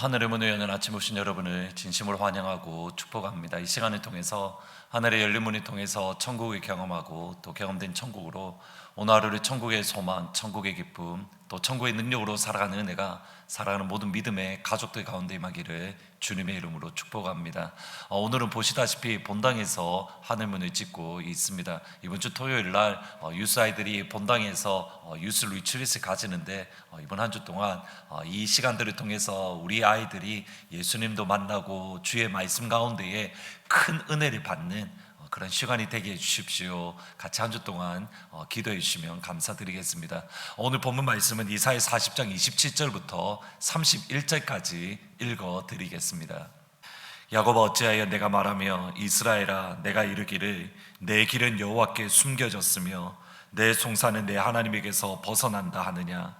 하늘의 문을 여는 아침 오신 여러분을 진심으로 환영하고 축복합니다. 이 시간을 통해서 하늘의 열린 문을 통해서 천국을 경험하고 또 경험된 천국으로 오늘 하루를 천국의 소망, 천국의 기쁨, 또 천국의 능력으로 살아가는 은혜가 살아가는 모든 믿음의 가족들 가운데 임하기를 주님의 이름으로 축복합니다. 오늘은 보시다시피 본당에서 하늘문을 찍고 있습니다. 이번 주 토요일 날 유스 아이들이 본당에서 유스 리트릿을 가지는데 이번 한 주 동안 이 시간들을 통해서 우리 아이들이 예수님도 만나고 주의 말씀 가운데에 큰 은혜를 받는 그런 시간이 되게 해주십시오. 같이 한 주 동안 기도해 주시면 감사드리겠습니다. 오늘 본문 말씀은 이사야 40장 27절부터 31절까지 읽어드리겠습니다. 야곱아 어찌하여 내가 말하며 이스라엘아 내가 이르기를 내 길은 여호와께 숨겨졌으며 내 송사는 내 하나님에게서 벗어난다 하느냐.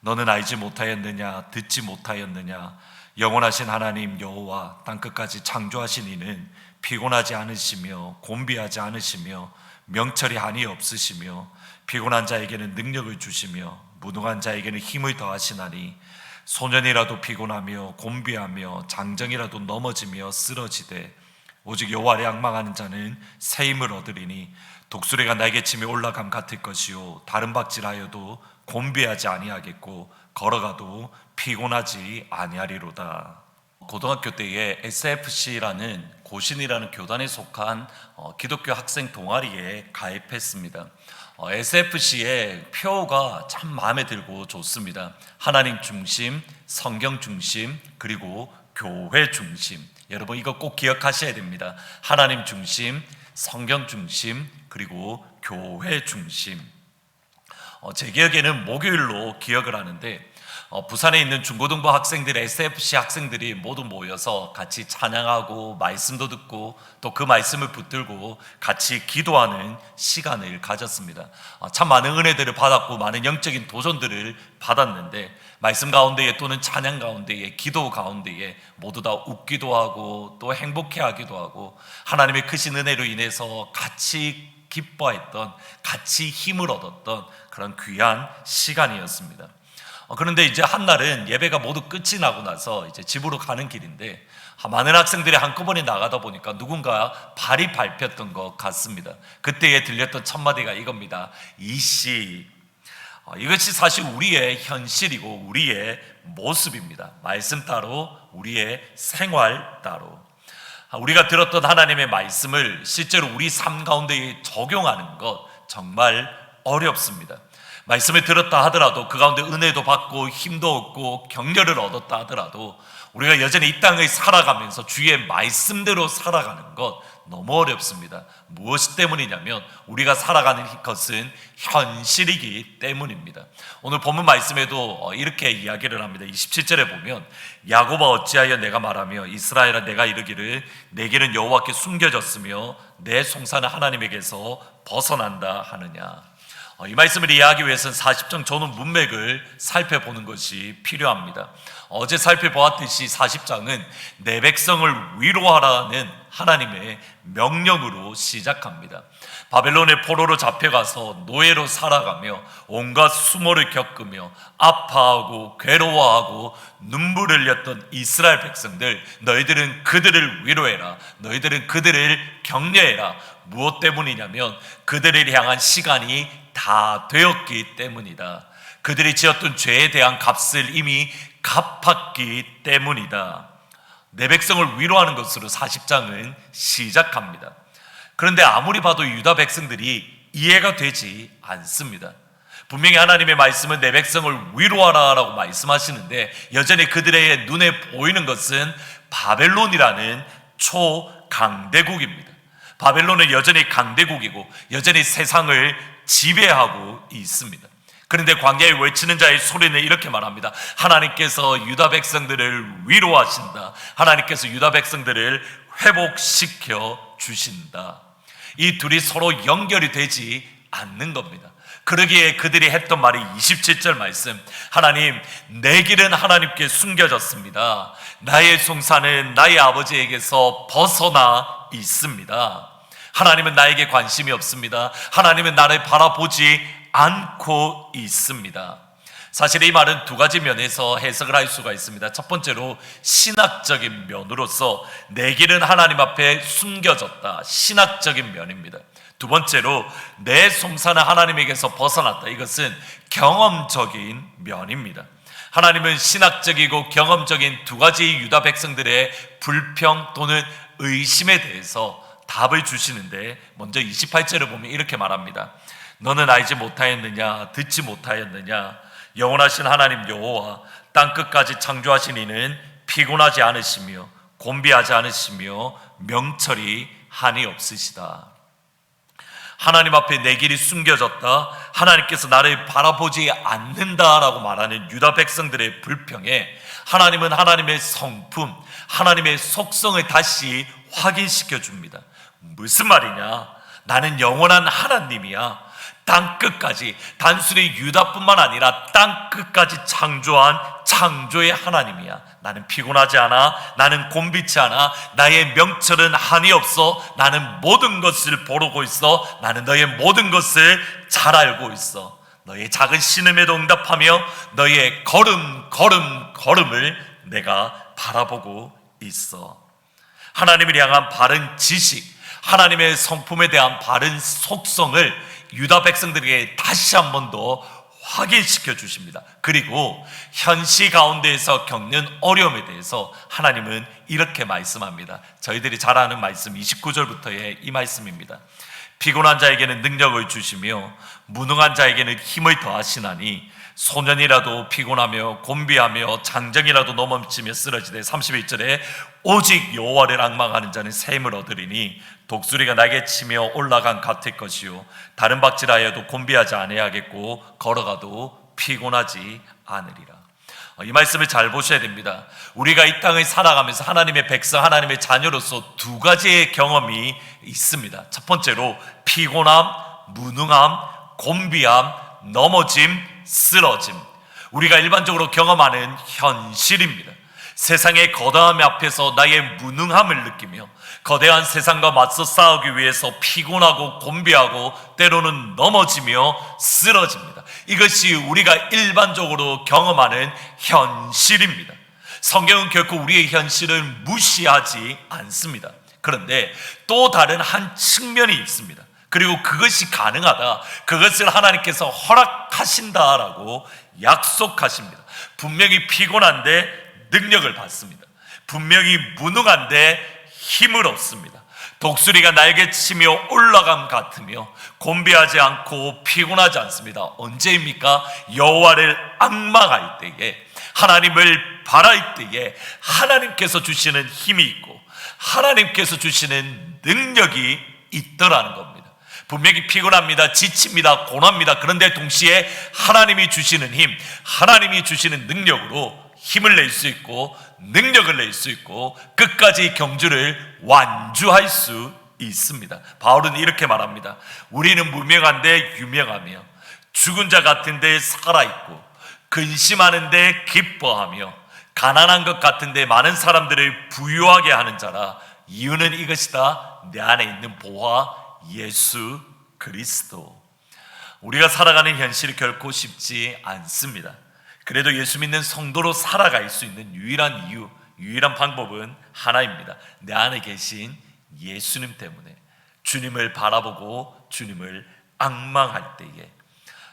너는 알지 못하였느냐 듣지 못하였느냐. 영원하신 하나님 여호와 땅끝까지 창조하신 이는 피곤하지 않으시며 곤비하지 않으시며 명철이 한이 없으시며 피곤한 자에게는 능력을 주시며 무능한 자에게는 힘을 더하시나니 소년이라도 피곤하며 곤비하며 장정이라도 넘어지며 쓰러지되 오직 여호와를 앙망하는 자는 새 힘을 얻으리니 독수리가 날개치며 올라감 같을 것이요 다른 박질하여도 곤비하지 아니하겠고 걸어가도 피곤하지 아니하리로다. 고등학교 때에 SFC라는 고신이라는 교단에 속한 기독교 학생 동아리에 가입했습니다. SFC의 표어가 참 마음에 들고 좋습니다. 하나님 중심, 성경 중심, 그리고 교회 중심. 여러분 이거 꼭 기억하셔야 됩니다. 하나님 중심, 성경 중심, 그리고 교회 중심. 제 기억에는 목요일로 기억을 하는데 부산에 있는 중고등부 학생들, SFC 학생들이 모두 모여서 같이 찬양하고 말씀도 듣고 또 그 말씀을 붙들고 같이 기도하는 시간을 가졌습니다. 참 많은 은혜들을 받았고 많은 영적인 도전들을 받았는데 말씀 가운데에 또는 찬양 가운데에 기도 가운데에 모두 다 웃기도 하고 또 행복해하기도 하고 하나님의 크신 은혜로 인해서 같이 기뻐했던, 같이 힘을 얻었던 그런 귀한 시간이었습니다. 그런데 이제 한날은 예배가 모두 끝이 나고 나서 이제 집으로 가는 길인데 많은 학생들이 한꺼번에 나가다 보니까 누군가 발이 밟혔던 것 같습니다. 그때에 들렸던 첫 마디가 이겁니다. 이씨. 이것이 사실 우리의 현실이고 우리의 모습입니다. 말씀 따로 우리의 생활 따로 우리가 들었던 하나님의 말씀을 실제로 우리 삶 가운데 적용하는 것 정말 어렵습니다. 말씀을 들었다 하더라도 그 가운데 은혜도 받고 힘도 얻고 격려를 얻었다 하더라도 우리가 여전히 이 땅을 살아가면서 주의 말씀대로 살아가는 것 너무 어렵습니다. 무엇 때문이냐면 우리가 살아가는 것은 현실이기 때문입니다. 오늘 본문 말씀에도 이렇게 이야기를 합니다. 27절에 보면 야곱아 어찌하여 내가 말하며 이스라엘아 내가 이르기를 내 길은 여호와께 숨겨졌으며 내 송사는 하나님에게서 벗어난다 하느냐. 이 말씀을 이해하기 위해서는 40장 전후 문맥을 살펴보는 것이 필요합니다. 어제 살펴보았듯이 40장은 내 백성을 위로하라는 하나님의 명령으로 시작합니다. 바벨론의 포로로 잡혀가서 노예로 살아가며 온갖 수모를 겪으며 아파하고 괴로워하고 눈물을 흘렸던 이스라엘 백성들, 너희들은 그들을 위로해라. 너희들은 그들을 격려해라. 무엇 때문이냐면 그들을 향한 시간이 다 되었기 때문이다. 그들이 지었던 죄에 대한 값을 이미 갚았기 때문이다. 내 백성을 위로하는 것으로 40장은 시작합니다. 그런데 아무리 봐도 유다 백성들이 이해가 되지 않습니다. 분명히 하나님의 말씀은 내 백성을 위로하라 라고 말씀하시는데 여전히 그들의 눈에 보이는 것은 바벨론이라는 초강대국입니다. 바벨론은 여전히 강대국이고 여전히 세상을 지배하고 있습니다. 그런데 광야에 외치는 자의 소리는 이렇게 말합니다. 하나님께서 유다 백성들을 위로하신다. 하나님께서 유다 백성들을 회복시켜 주신다. 이 둘이 서로 연결이 되지 않는 겁니다. 그러기에 그들이 했던 말이 27절 말씀, 하나님 내 길은 하나님께 숨겨졌습니다. 나의 송사는 나의 아버지에게서 벗어나 있습니다. 하나님은 나에게 관심이 없습니다. 하나님은 나를 바라보지 않고 있습니다. 사실 이 말은 두 가지 면에서 해석을 할 수가 있습니다. 첫 번째로 신학적인 면으로서 내 길은 하나님 앞에 숨겨졌다, 신학적인 면입니다. 두 번째로 내 송사는 하나님에게서 벗어났다, 이것은 경험적인 면입니다. 하나님은 신학적이고 경험적인 두 가지 유다 백성들의 불평 또는 의심에 대해서 답을 주시는데, 먼저 28절을 보면 이렇게 말합니다. 너는 알지 못하였느냐, 듣지 못하였느냐, 영원하신 하나님 여호와 땅끝까지 창조하신 이는 피곤하지 않으시며 곤비하지 않으시며 명철이 한이 없으시다. 하나님 앞에 내 길이 숨겨졌다, 하나님께서 나를 바라보지 않는다라고 말하는 유다 백성들의 불평에 하나님은 하나님의 성품, 하나님의 속성을 다시 확인시켜 줍니다. 무슨 말이냐? 나는 영원한 하나님이야. 땅끝까지, 단순히 유다뿐만 아니라 땅끝까지 창조한 창조의 하나님이야. 나는 피곤하지 않아, 나는 곤비치 않아, 나의 명철은 한이 없어, 나는 모든 것을 보고 있어, 나는 너의 모든 것을 잘 알고 있어. 너의 작은 신음에도 응답하며 너의 걸음을 내가 바라보고 있어. 하나님을 향한 바른 지식, 하나님의 성품에 대한 바른 속성을 유다 백성들에게 다시 한 번 더 확인시켜 주십니다. 그리고 현시 가운데에서 겪는 어려움에 대해서 하나님은 이렇게 말씀합니다. 저희들이 잘 아는 말씀 29절부터의 이 말씀입니다. 피곤한 자에게는 능력을 주시며 무능한 자에게는 힘을 더하시나니 소년이라도 피곤하며 곤비하며 장정이라도 넘어지며 쓰러지되, 31절에 오직 여호와를 앙망하는 자는 새 힘을 얻으리니 독수리가 날개 치며 올라간 같을 것이요 다른 박질하여도 곤비하지 아니하겠고 걸어가도 피곤하지 않으리라. 이 말씀을 잘 보셔야 됩니다. 우리가 이 땅을 살아가면서 하나님의 백성, 하나님의 자녀로서 두 가지의 경험이 있습니다. 첫 번째로 피곤함, 무능함, 곤비함, 넘어짐, 쓰러짐, 우리가 일반적으로 경험하는 현실입니다. 세상의 거대함 앞에서 나의 무능함을 느끼며 거대한 세상과 맞서 싸우기 위해서 피곤하고 곤비하고 때로는 넘어지며 쓰러집니다. 이것이 우리가 일반적으로 경험하는 현실입니다. 성경은 결코 우리의 현실을 무시하지 않습니다. 그런데 또 다른 한 측면이 있습니다. 그리고 그것이 가능하다, 그것을 하나님께서 허락하신다라고 약속하십니다. 분명히 피곤한데 능력을 받습니다. 분명히 무능한데 힘을 얻습니다. 독수리가 날개치며 올라감 같으며 곤비하지 않고 피곤하지 않습니다. 언제입니까? 여호와를 앙망할 때에, 하나님을 바랄 때에 하나님께서 주시는 힘이 있고 하나님께서 주시는 능력이 있더라는 겁니다. 분명히 피곤합니다, 지칩니다, 고납니다. 그런데 동시에 하나님이 주시는 힘, 하나님이 주시는 능력으로 힘을 낼 수 있고 능력을 낼 수 있고 끝까지 경주를 완주할 수 있습니다. 바울은 이렇게 말합니다. 우리는 무명한데 유명하며 죽은 자 같은데 살아있고 근심하는데 기뻐하며 가난한 것 같은데 많은 사람들을 부유하게 하는 자라. 이유는 이것이다, 내 안에 있는 보화 예수 그리스도. 우리가 살아가는 현실이 결코 쉽지 않습니다. 그래도 예수 믿는 성도로 살아갈 수 있는 유일한 이유, 유일한 방법은 하나입니다. 내 안에 계신 예수님 때문에, 주님을 바라보고 주님을 앙망할 때에,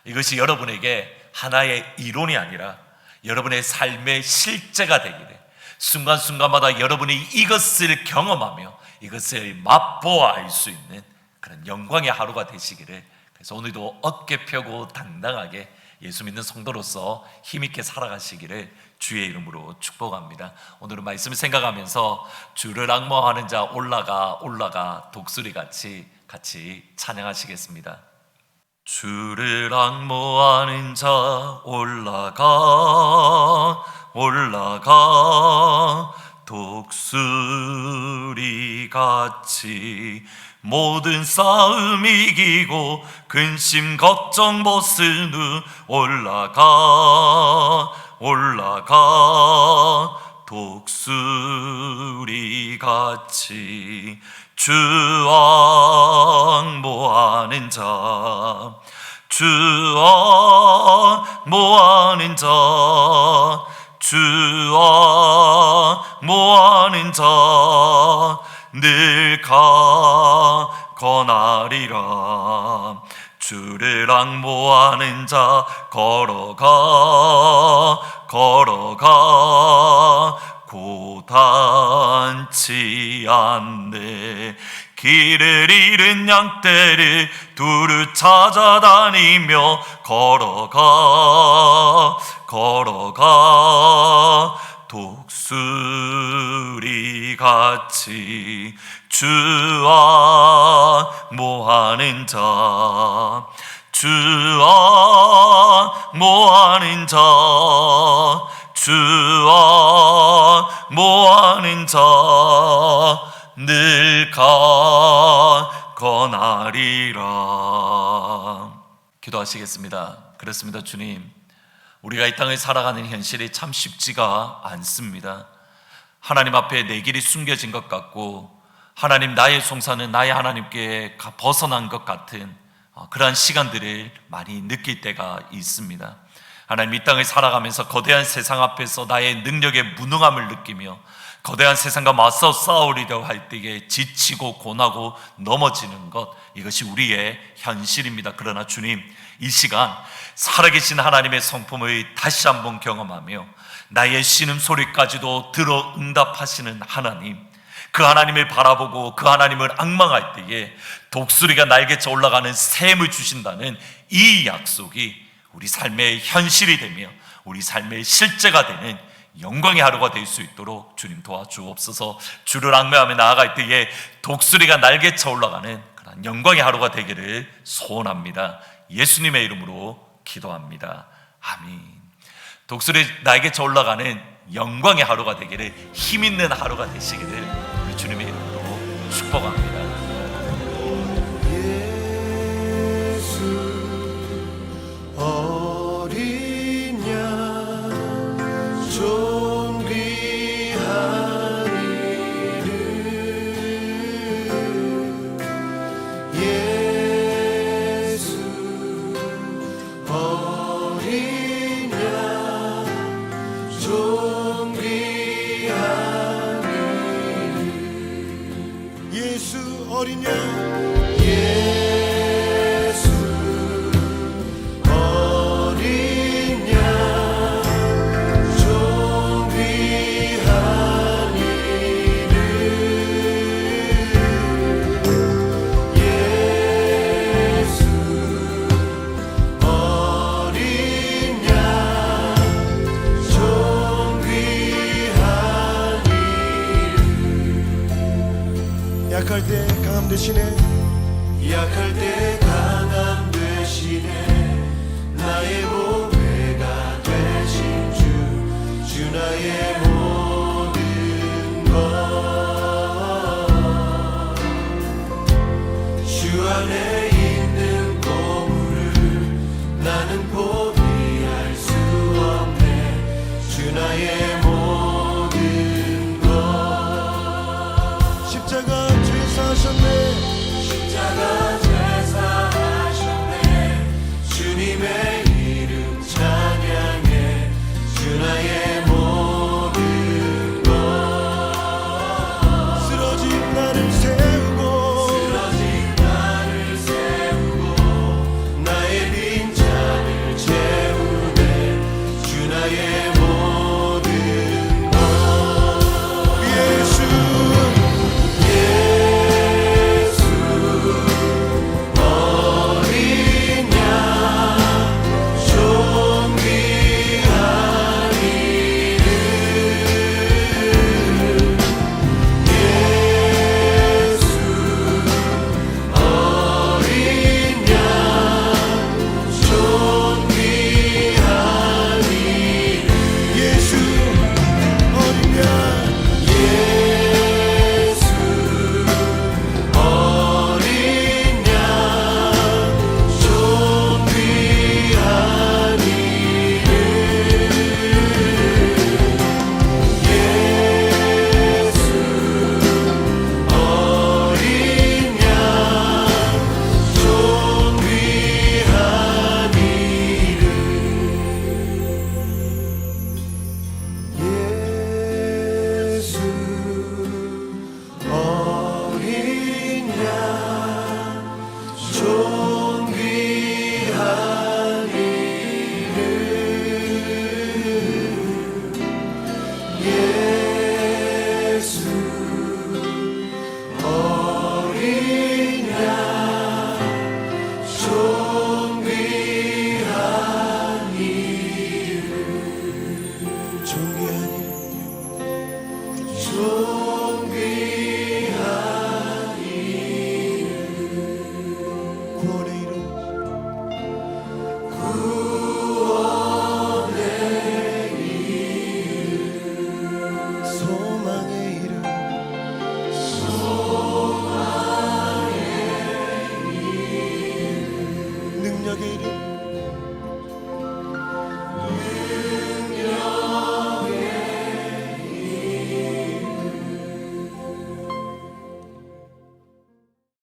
이것이 여러분에게 하나의 이론이 아니라 여러분의 삶의 실제가 되기를, 순간순간마다 여러분이 이것을 경험하며 이것을 맛보아 알 수 있는 그런 영광의 하루가 되시기를, 그래서 오늘도 어깨 펴고 당당하게 예수 믿는 성도로서 힘있게 살아가시기를 주의 이름으로 축복합니다. 오늘은 말씀을 생각하면서 주를 앙모하는 자 올라가 올라가 독수리같이 같이 찬양하시겠습니다. 주를 앙모하는 자 올라가 올라가 독수리같이 모든 싸움 이기고 근심 걱정 벗은 후 올라가 올라가 독수리같이 주 앙모하는 자 주여 모하는 자, 주여 모하는 자 늘 가거나리라. 주를 앙모하는 자 걸어가 고단치 않네. 길을 잃은 양떼를 두루 찾아다니며 걸어가 독수리 같이 주와 모하는 자, 주와 모하는 자, 주와 모하는 자 늘 가거나리라. 기도하시겠습니다. 그렇습니다. 주님, 우리가 이 땅을 살아가는 현실이 참 쉽지가 않습니다. 하나님 앞에 내 길이 숨겨진 것 같고 하나님 나의 송사는 나의 하나님께 벗어난 것 같은 그러한 시간들을 많이 느낄 때가 있습니다. 하나님, 이 땅을 살아가면서 거대한 세상 앞에서 나의 능력의 무능함을 느끼며 거대한 세상과 맞서 싸우리려 할 때에 지치고 고나고 넘어지는 것, 이것이 우리의 현실입니다. 그러나 주님, 이 시간 살아계신 하나님의 성품을 다시 한번 경험하며 나의 신음소리까지도 들어 응답하시는 하나님, 그 하나님을 바라보고 그 하나님을 앙망할 때에 독수리가 날개쳐 올라가는 샘을 주신다는 이 약속이 우리 삶의 현실이 되며 우리 삶의 실제가 되는 영광의 하루가 될 수 있도록 주님 도와주옵소서. 주를 앙매하며 나아갈 때에 독수리가 날개쳐 올라가는 그런 영광의 하루가 되기를 소원합니다. 예수님의 이름으로 기도합니다. 아멘. 독수리 날개쳐 올라가는 영광의 하루가 되기를, 힘있는 하루가 되시기를 우리 주님의 이름으로 축복합니다. 어린 양, 예수 어린 양 존귀한 이름, 예수 어린 양 존귀한 이름. 약할 때 강함 되시네, 약할 때 강함 되시네. 나의 보배가 되신 주 나의 모든 것. 주 안에 있는 보물을 나는 포기할 수 없네. 주 나의 모든 것. 십자가 죄사하셨네, 십자가 제사하셨네. 주님의 이름 찬양해. 주 나의 모든 주